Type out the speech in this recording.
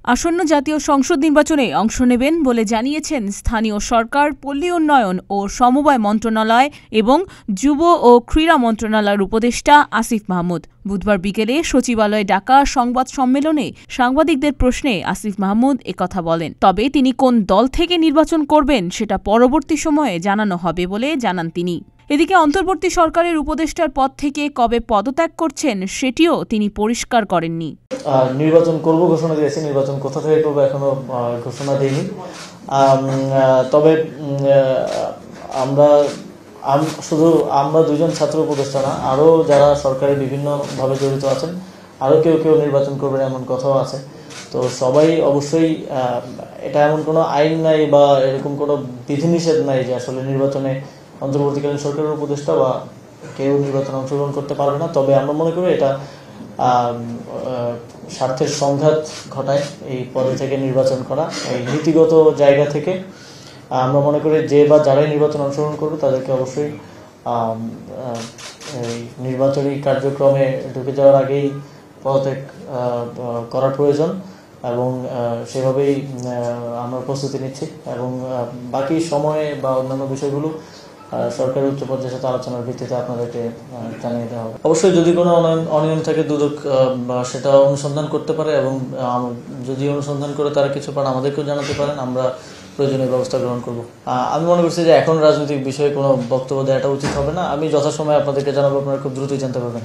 আসন্ন জাতীয় সংসদ নির্বাচনে অংশ নেবেন বলে জানিয়েছেন স্থানীয় সরকার, পল্লী উন্নয়ন ও সমবায় মন্ত্রণালয় এবং যুব ও ক্রীড়া মন্ত্রণালয়ের উপদেষ্টা আসিফ মাহমুদ। বুধবার বিকেলে সচিবালয়ে ডাকা সংবাদ সম্মেলনে সাংবাদিকদের প্রশ্নে আসিফ মাহমুদ একথা বলেন। তবে তিনি কোন দল থেকে নির্বাচন করবেন সেটা পরবর্তী সময়ে জানানো হবে বলে জানান তিনি। এদিকে অন্তর্বর্তী সরকারের উপদেষ্টার পদ থেকে কবে পদত্যাগ করছেন সেটিও তিনি পরিষ্কার করেননি। নির্বাচন করব ঘোষণা দিয়েছি, নির্বাচন কোথা থেকে করবো এখনো ঘোষণা দিইনি। তবে আমরা দুজন ছাত্র উপদেষ্টা না, আরও যারা সরকারি বিভিন্নভাবে জড়িত আছেন, আরও কেউ নির্বাচন করবেন এমন কথাও আছে। তো সবাই অবশ্যই, এটা এমন কোনো আইন নাই বা এরকম কোনো বিধিনিষেধ নাই যে আসলে নির্বাচনে অন্তর্বর্তীকালীন সরকারের উপদেষ্টা বা কেউ নির্বাচনে অংশগ্রহণ করতে পারবে না। তবে আমরা মনে করি এটা স্বার্থের সংঘাত ঘটায় এই পদে থেকে নির্বাচন করা। এই নীতিগত জায়গা থেকে আমরা মনে করি যে বা যারাই নির্বাচন অংশগ্রহণ করবে তাদেরকে অবশ্যই এই নির্বাচনী কার্যক্রমে ঢুকে যাওয়ার আগেই পদত্যাগ করার প্রয়োজন এবং সেভাবেই আমরা প্রস্তুতি নিচ্ছি এবং বাকি সময়ে বা অন্যান্য বিষয়গুলো সরকারের উচ্চ পর্যায়ের সাথে আলোচনার ভিত্তিতে আপনাদেরকে জানিয়ে দেওয়া হবে। অবশ্যই যদি কোনো অনিয়ম থাকে দুদক সেটা অনুসন্ধান করতে পারে এবং যদি অনুসন্ধান করে তারা কিছু পান আমাদেরকেও জানাতে পারেন, আমরা প্রয়োজনীয় ব্যবস্থা গ্রহণ করব। আমি মনে করছি যে এখন রাজনৈতিক বিষয়ে কোনো বক্তব্য দেওয়াটা উচিত হবে না। আমি যথাসময়ে আপনাদেরকে জানাবো, আপনারা খুব দ্রুতই জানতে পারবেন।